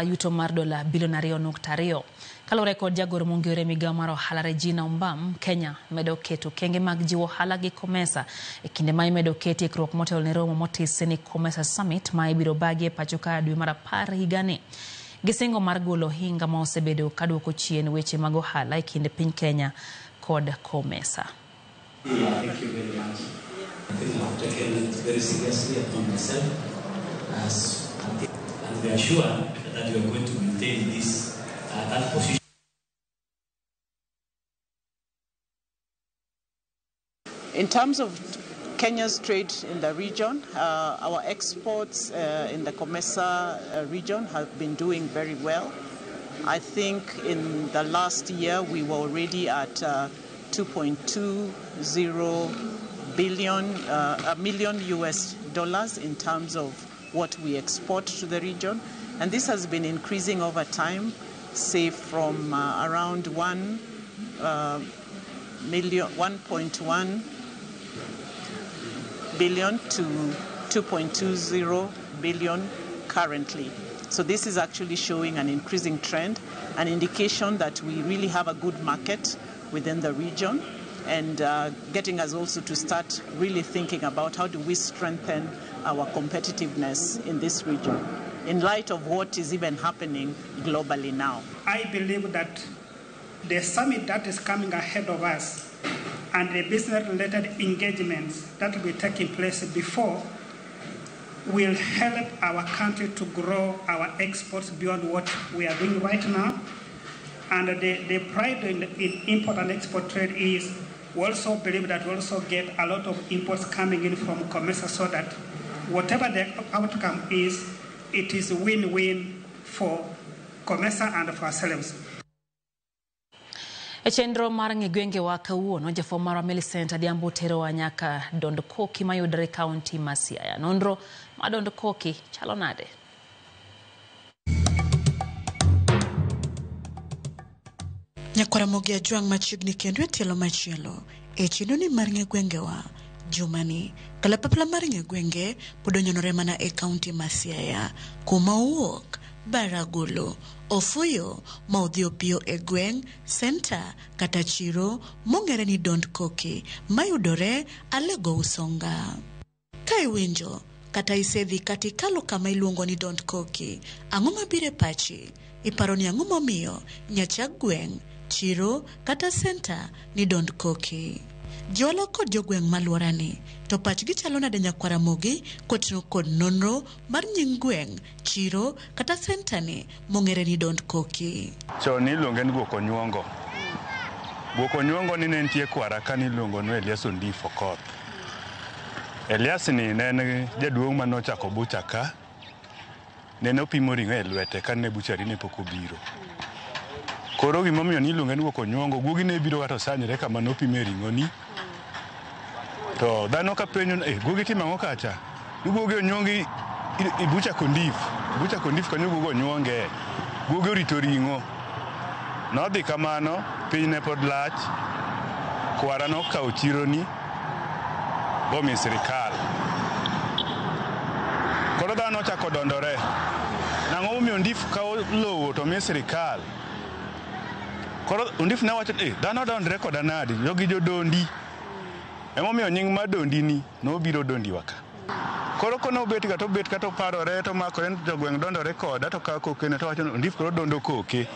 yuto mar dola bilion 2.2. Kalore kod jagoro mongere migawo mar ohala Regina Ombam, Kenya medo keto kenge mag jiwo ohala gi COMESA e kinde ma imedo keti ikruok motelo ne romo motis ni COMESA Summit ma ibiro bagi e pacho ka dwe mar 10 higani. Gisingo mar golo hinga ma osebedo kaduoko chien weche mag ohala e kind piny Kenya kod COMESA. Thank you very much. I think I've taken it very seriously upon myself and we are sure that we are going to maintain this that position. In terms of Kenya's trade in the region, our exports in the COMESA region have been doing very well. I think in the last year we were already at 2.20 million US dollars in terms of what we export to the region, and this has been increasing over time, say from around 1.1 billion to 2.20 billion currently. So this is actually showing an increasing trend, an indication that we really have a good market within the region, and getting us also to start really thinking about how do we strengthen our competitiveness in this region in light of what is even happening globally now. I believe that the summit that is coming ahead of us and the business-related engagements that will be taking place before will help our country to grow our exports beyond what we are doing right now. And the pride in import and export trade is we also believe that we also get a lot of imports coming in from COMESA, so that whatever the outcome is, it is win-win for COMESA and for ourselves. E chenro mar ng'egwenge wa kawuono jafwambo mar Millicent Adhiambo terowa nyaka Dond Koki mayudore kaunti ma Siaya. Nonro ma Dond Koki chalo nade? Nyakwaramogi Ajwang' machiegni kendo e tielo machielo e chenoni mar ng'egwenge wa jumani. Kalapapla mar ng'egwenge pod onyonore mana e kaunti ma Siaya kuma owuok Baragolo, Ofuyo, ma odhi opiyo e gweng' Center kata chiro mong'ere ni Dond Koki mayudore Alego Usonga. Ka iwinjo kata isedhi kata ikalo kama iluongo ni Dond Koki, ang'o mabiro e pachi? Iparo ni ang'o momiyo nyachak gweng', chiro kata Center ni Dond Koki? Jola kod jogweng' maluorani to pachgi chalo nade Nyakwaramogi koting'o kod nonro mar nying gweng', chiro kata Center ni mong'ere ni Dond Koki. Chon iluonge ni Guoko Nyuongo. Guoko Nyuongo ni ne nitie kwara ka niluongo ni Elias Ondifo Okoth. Elias ni ne en jaduong' manochako bucha ka. Ne opimo ring'o e lwete ka ne buchari ne pok obiro. Koro gimomiyo niluonge ni Guoko Nyuongo, guogi ne biro kata osanyre kama nopime ring'o ni. To dhano ka penjo guogi timo ang'o kacha? Ni guogi onyuongi i bucha Kondif. Bucha Kondif kanyo guogi onyuonge. Guogi orito ring'o. Nodhi kamano, piny ne pod lach. Kwara nokawo chironi bomi sirikal. Koro dhano ochako dondore. Nang'o momiyo Ondif kawo lowo to mi sirikal? Koro Ondif ne wacho dhano dondre koda nadi, jogi jodondi. Emomiyo nying ma dondi ni nobiro dondi waka. Koro kono bet kata oparore to makore jogweng' dondore koda to ka koke ne to wacho Ondif koro dondo koke.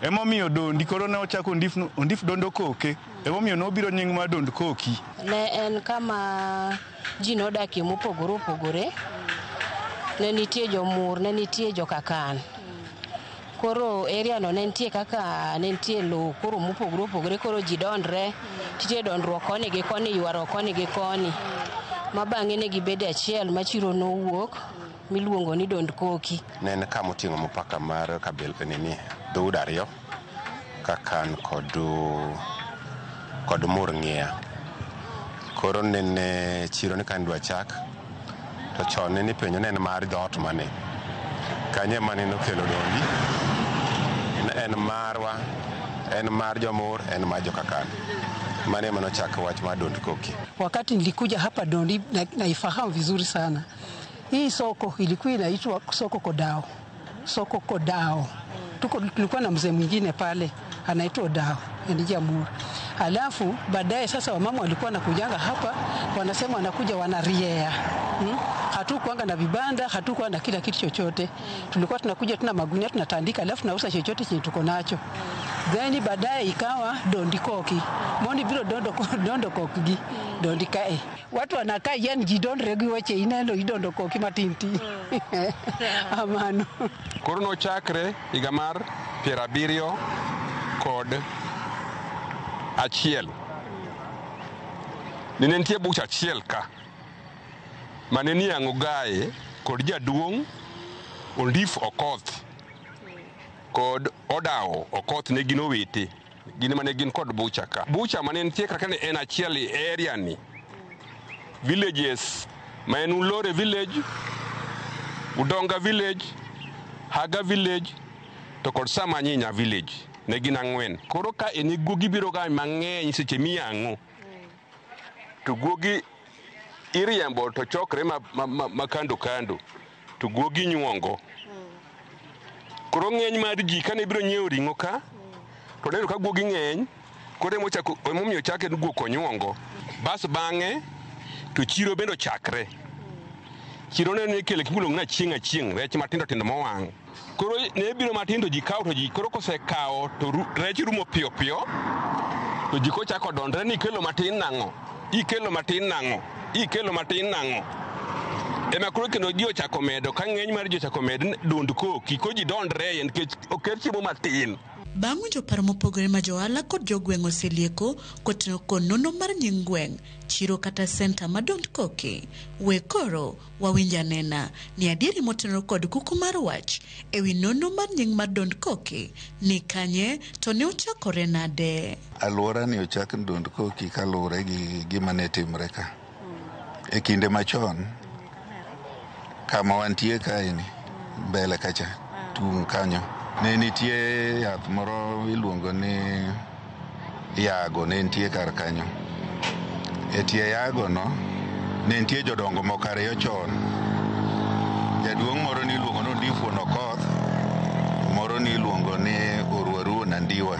Emomiyo dondi koro ne ochako Ondif dondo koke. Emomiyo nobiro nying ma Dond Koki. Ne en kama ji nodakie mopogore opogore. Ne nitie jomur, ne nitie jokakan. Koro area no ne nitie lowo koro mopogore opogore, koro ji dondre, nitie dondruok koni gi koni, ywaruok koni gi koni. Ma bang'e ne gibede achiel ma chiro nowuok miluongo ni Dond Koki. Ne en kama oting'o mpaka mar dhoudi ariyo, Kakan kod Murng'ia. Koro ne chiro ni ka ndwa chak, to chon ne penjo ne en mar dhoot mane. Kanye mane nokelo dondi. En marwa en mar jomur, en mar jokakan. Mane manochako wach mar Dond Koki. Wakati nilikuja hapa Dondi naifahamu vizuri sana. Hii soko ilikuwa inaitwa soko Kodao. Soko Kodao. Tulikuwa na mzee mwingine pale anaitwa Odao, ni Jamhuri. Alafu baadaye sasa wamama walikuwa wanakujanga hapa, wanasema wanakuja wanariea. Hatukuanga na vibanda, hatukuwa na kila kitu chochote. Tulikuwa tunakuja tuna magunia tunatandika, alafu tunauza chochote chenye tuko nacho. Then baadaye ikawa Dond Koki. Moni bilo Dond Koki Dond Kae. Watu wanakaa yani jidon regi wache inalo Dond Koki matinti. Amano. Koro chakre higa mar 70 kod achiel. Nene nitie bucha achiel ka. Mane ni Ang'ogaye kod jaduong' Ondif Okoth kod Odao Okoth ne gin owete. Gin mane gin kod bucha ka. Bucha mane nitie kaka ne en achiel e area ni. Villages ma en Ulore village, Udonga village, Haga village to kod Samanyinya village. Ne gin 4. Koro ka eni guogi biro ga mang'eny seche miyang'o. To guogi iriembo to chokre ma kando kando. To guogi nyuongo. Koro ng'eny mar ji kane biro nyiewo ring'o ka, to neno ka guogi ng'eny, koro emomiyo chake guok onyuongo. Bas bang'e to chiro bendo chakre. Chiro ne ikele kimulo na chieng' rech matindo tindo mowang'. Koro ne biro matindo ji kawo to ji koro kosekawo to rech rumo piyo piyo. To ji kochako dondre ni ikelo matin nang'o. Ikelo matin nang'o. Ikelo matin nang'o. Ema koro kendo ji ochako medo ka ng'eny mar ji ochako med Dond Koki ko ji dondre nikech oket chiemo matin. Bang' winjo paro mopogore ma johala kod jogweng' oselieko kotengo kod nono mar nying gweng', chiro kata senta ma Dond Koki, we koro wawinja nena ni adieri motenore kod kuku mar wach ewi nono mar nying mar Dond Koki ni kanye to ne ochakore nade. Alwora ni ochak Dond Koki kaluwore gi gima ne timre ka. E kinde machon kama wantie kaeni mbele kacha tung kanyo ne nitie yath moro iluongo ni yago, ne nitie kar kanyo. E tie yago no ne nitie jodongo moko ariyo chon. Jaduong' moro ni iluongo ni Ondif Okoth, moro ni iluongo ni Orwaru Nandiwa.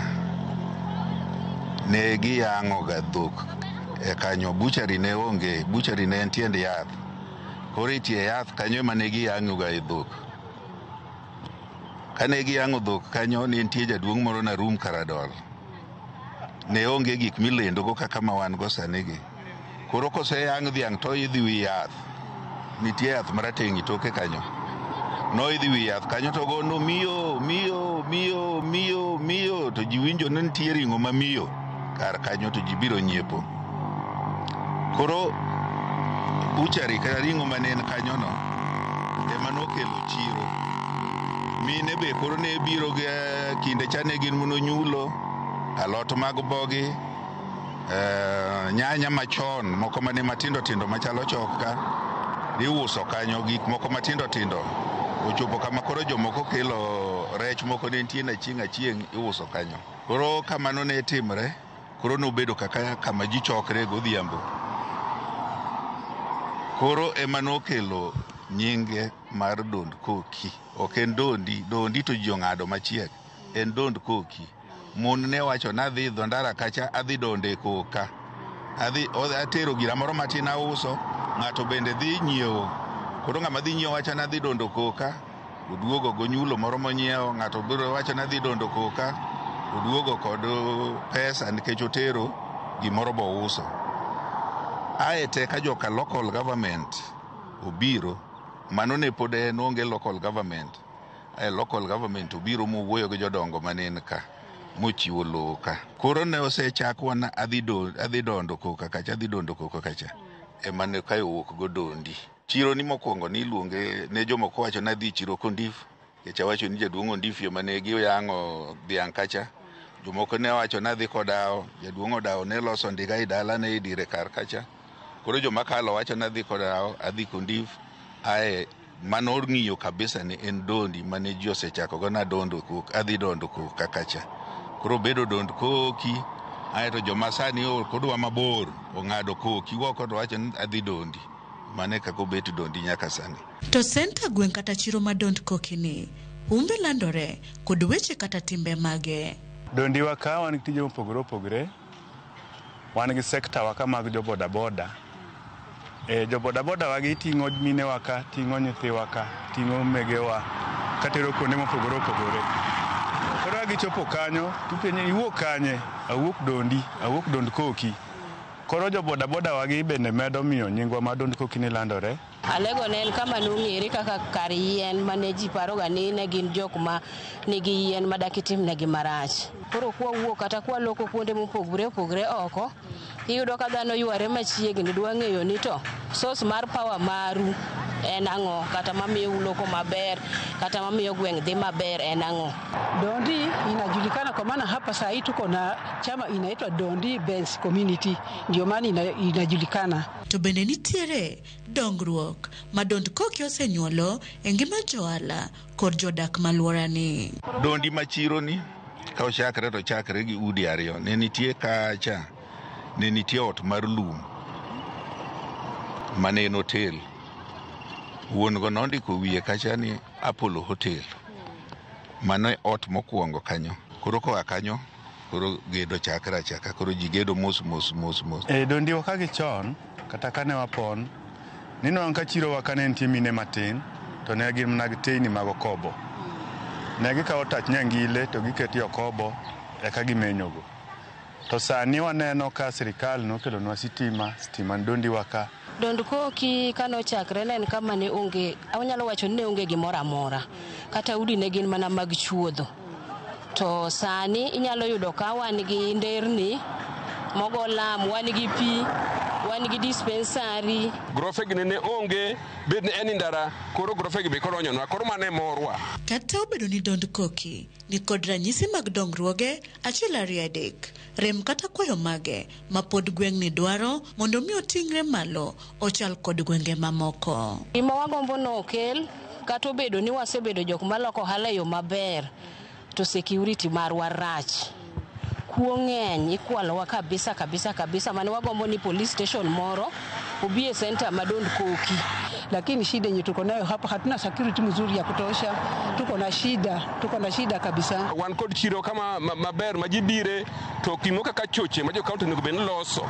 Ne giyang'o ga dhok e kanyo. Buchari ne onge, buchari ne en tiend yath. Koro itie yath kanyo ema ne giyang'o ga dhok. Kane giyang'o dhok kanyo ne nitie jaduong' moro Narum Karadol. Ne onge gik milendo go kaka ma wan go sani gi. Koro koseyang' dhiang' to idhi wi yath. Nitie yath marateng' itoke kanyo. No idhi wi yath kanyo to go no miyo to ji winjo ni nitie ring'o ma miyo kar kanyo to ji biro nyiepo. Koro buchari kata ring'o mane en kanyo no ema nokelo chiro. Mine be koro ne biro ga kinde chane gin muno nyulo alot mag bogi, nyanya machon moko mane matindo tindo machalo chokka iuso kanyo, gik moko matindo tindo ochopo kama koro jomoko kelo rech moko ne nitie na chieng' iuso kanyo. Koro kamano ne timre, koro nobedo kaka kama ji chokre godhiambo. Koro ema nokelo nyinge mar Dond Koki. Ok en Dondi to ji ong'ado machiek. En Dond Koki. Mon ne wacho na adhi dho ndara kacha adhi donde koka. Atero gira moro matin auso, ng'ato bende dhi nyiewo. Koro ng'ama dhi nyiewo wacho na adhi dondo koka, oduogo go nyulo moro monyiewo, ng'ato biro wacho na adhi dondo koka, oduogo kod pesa nikech otero gimoro bo uso. Aete ka joka local government obiro, mano ne pod en onge local government. Local government obiro mowuoyo gi jodongo manen ka mochiwo lowo ka. Koro ne osechakwa na adhi dondo koka kacha, adhi dondo koka kacha. Ema ne kayo wuok go Dondi. Chiro ni mokwongo ni iluonge ne jomoko wacho na dhi chiro kondif. Kecha wacho ni jaduong' Ondif yo mane giyang'o dhiang' kacha. Jomoko ne wacho na dhi Kodao, jaduong' Odao ne loso ndiga i dala ne idire kar kacha. Koro joma kalo wacho na dhi Kodao, adhi Kondif. Mano ng'iyo kabisa ni en Dondi mane ji osechako go na dondo koka, adhi dondo koka kacha. koro bedo dond koki aeto joma sani kodwa mabor ong'ado koki woko to wacho ni adhi dondi mane kako bet dondi nyaka sani. To senta gweng kata chiro ma dond koki ni umbe landore kod weche kata timbe mage. Dondi waka wan tije mopogore opogore. Wan gi sekta waka mag jo boda boda. Jo boda boda wagi ting'o mine waka, ting'o nyithi waka, ting'o megewa katero kuonde mopogore opogore. Koro gichopo kanyo, tupenye iwuok kanye, awuok dondi, awuok dond koki. Koro jo boda boda wagi bende medo miyo nyingwa ma dond koki ni landore. Alego ne en kama nung'ere kaka kar yien mane ji paroga ni ne gin jok ma nigi yien madakitim negi marach. Koro kwawuok kata kwaloko kuonde mopogore opogore oko, iyudo ka dhano yware machiegni dwa ng'eyo ni to source mar power maru en ang'o, kata mamiyo uloko maber, kata mamiyo gweng' dhi maber en ang'o. Dondi inajulikana kwa maana hapa saa hii tuko na chama inaitwa Dondi Benz Community, ndio maana inajulikana. To bende nitiere dongruok ma dond koki osenyuolo e ngima joala kod jodak maluorani. Dondi machiro ni ka ochakre to chakre gi udi ariyo. Ne nitie kacha, ne nitie ot mar lum mane en hotel. Wuon go nondiko wiye kacha ni Apollo Hotel. Mano ot mokwongo kanyo. Koro koa kanyo, koro gedo chakra chaka, koro ji gedo mos. Dondi waka gi chon, kata kane wapon, nino anka chiro waka ne nitie mine matin, to ne gin nag teyni mag okobo. Ne gikawo tach nyangile to giketi okobo eka gimenyogo. To sani waneno ka sirikal nokelonwa stima dondi waka. Dond koki kano chakre ne en kama ne onge, awanyalo wacho ni ne onge gimoro amora, kata udi ne gin mana mag chuodho. To sani inyalo yudo ka wan gi nderni mogo lam, wan gi pi, wan gi dispensary. Grofe gi ne onge, bed ne en ndara, koro grofe gi be koronyo, koro mane morwa. Kata obedo ni dond koki ni kod ranyisi mag dongruoge achiel ariyo adek, rem kata kwayo mage ma pod gweng' ni dwaro mondo mi oting're malo ochal kod gwenge mamoko. Gima wagombo no okel, kata obedo ni wasebedo jok maloko ohala yo maber, to security marwa rach. Kuo ng'eny ikwalowa kabisa mane wagombo ni police station moro ubie center ma dond koki. Lakini shida yenye tuko nayo hapa, hatuna security mzuri ya kutosha. Tuko na shida kabisa. Wan kod chiro kama maber majibire to kimoka ka choche ma jo county nego ben loso.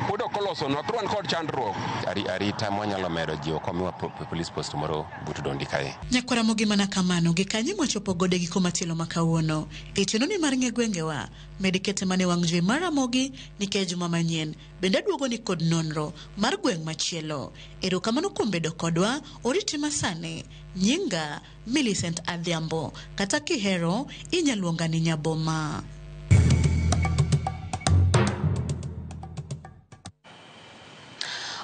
Odo koloso no kron kod chandruok. Arita mwanyalo medo ji okomiwa police post moro butu dondi kae. Nyakwara mogi mana kamano gikanyi mwachopo gode giko matilo makawuono. Chenoni mar ng'e gwengewa medikete mane wang' jowi mara mogi nikech juma manyien bende duogo ni kod nonro mar gweng' machielo. Erokamano kuom bedo kodwa, oriti masane. Nyinga Millicent Adhiambo, kata kihero inyaluonga ni Nyaboma.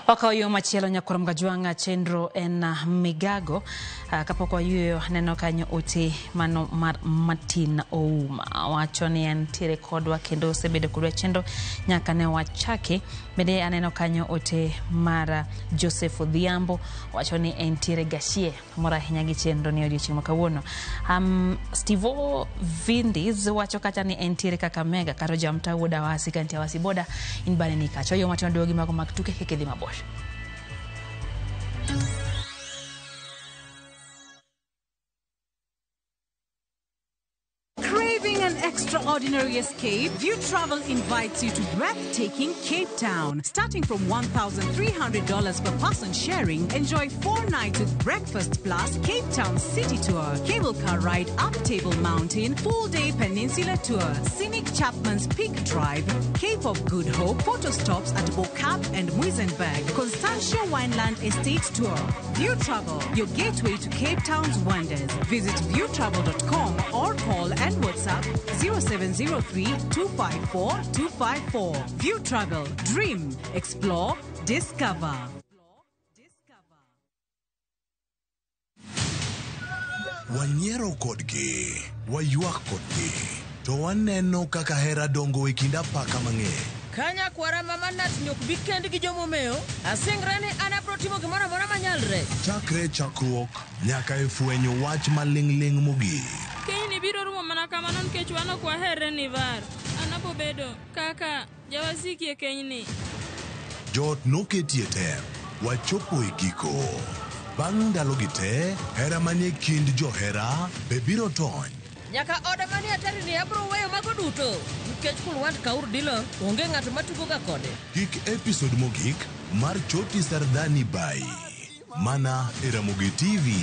Wakayo machielo Nyakwara Mgajwanga chenro en migago kapok wayueyo neno kanyo ote mano mar Martin Ouma wacho ni en tiere kodwa kendo osebedo kodwa chenro nyaka ne wachake. Bende aneno kanyo ote mar Joseph Odhiambo wacho ni en tiere gashie mora hinya gi chenro ni odiochieng' makawuono. Stevo Vindis wacho kata ni en tiere Kakamega karo jamta wuoda wasi kanti wasi boda in bane ni kacho yo matindo dogi mago maktuke keke dhima bosh. Craving an extraordinary escape? View Travel invites you to breathtaking Cape Town. Starting from $1,300 per person sharing, enjoy 4 nights with breakfast plus Cape Town City Tour, cable car ride up Table Mountain, full-day peninsula tour, scenic Chapman's Peak Drive, Cape of Good Hope, photo stops at Bokap and Muizenberg, Constantia Wineland Estate Tour. View Travel, your gateway to Cape Town's wonders. Visit viewtravel.com or call and WhatsApp 0703-254-254. View Travel. Dream. Explore. Discover. Wanyero kodgi, wayuak kodgi, to waneno kaka hera dongo e kinda paka mang'eny. Kanya kwara mama nat nyok bikendi gi jomomeo, asingrani anaprotimo gimora mora manyalre. Chakre chakruok, nyaka e fwenyo wach maling'ling mogik. Kini biro atimo mana kamano nikech wan kwa here ni VAR. Anapo bedo kaka jawasiki e kenyni. Jot noketie tem, wachopo e giko. Bang' ndalo gite, hera manie kind johera bebiro tony. Nyaka oda mani atari ni abro weyo mago duto. Nikech kulwand kaur dilo, onge ng'ato matugo ga kode. Kik episode mogik mar Choti Sardani Bai. Mana e Ramogi TV.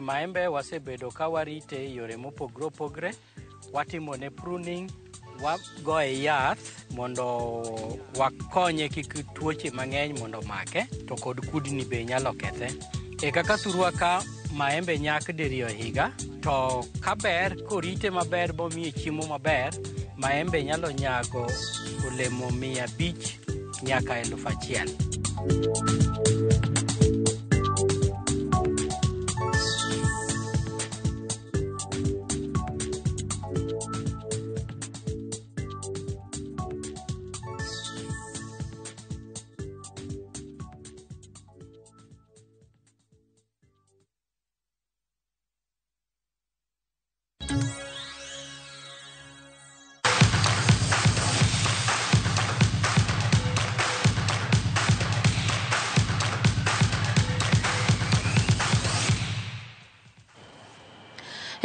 Maembe wasebedo ka warite yore mopogre opogre, watimo ne pruning, wagoye yath mondo wakonye kik tuoche mang'eny mondo make, to kod kudni be nyalo kethe. Kaka thurwa ka maembe nyak diriyo higa, to kaber korite maber bomiye chiemo maber, maembe nyalo nyago olemo 500 nyaka 1,000.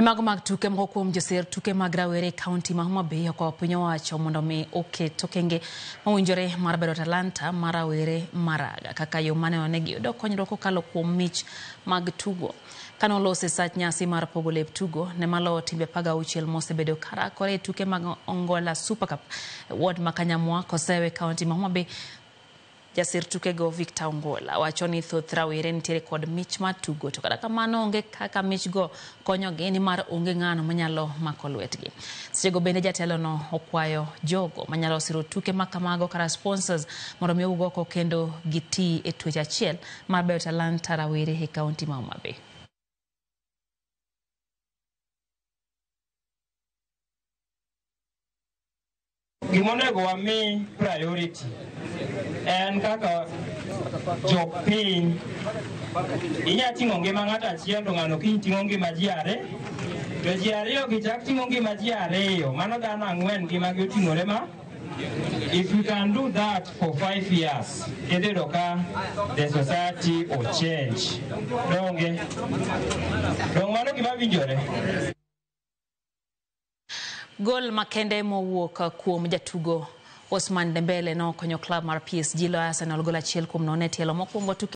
Mago mag tuke moko kuom josir tuke mag rawere kaunti ma Homa Bay ko piny owacho mondo mi oket okenge mowinjore mar bedo talanta mar rawere maraga kaka yo mane onegi yudo konyruok kokalo kuom mich mag tugo. Kano lose sach nyasi mar pogo lep tugo ne malo timbe 16 mosebedo karakore tuke mag Ongola Super Cup ward makanyamwa kosewe kaunti ma Homa Bay. Jasir tuke go Victor Ongola wacho ni thoth rawere nitiere kod mich mar tugo to kata kamano onge kaka mich go konyogi ni mar onge ng'ano manyalo mako lwetgi. Seche go bende jatelo no okwayo jogo manyalo siro tuke makamago kara sponsors mondo mi owuog oko kendo giti e twech achiel mar bedo talanta rawere e kaunti ma Homa Bay. Gimonego wami priority en kaka jopiny inya ting'o ngima ng'ato achiel to ng'ano kiny ting'o ngima ji are to ji ariyo gichak ting'o ngima ji ariyo mano dhano 4 ngima gi oting'ore ma. If we can do that for 5 years, the society will change. Dong mano gima winjore. Gol makende mowuok kuom jatugo Osman Dembele no konyo club mar PSG lo Arsenal gol achiel kuom 4 tielo mokwongo tuke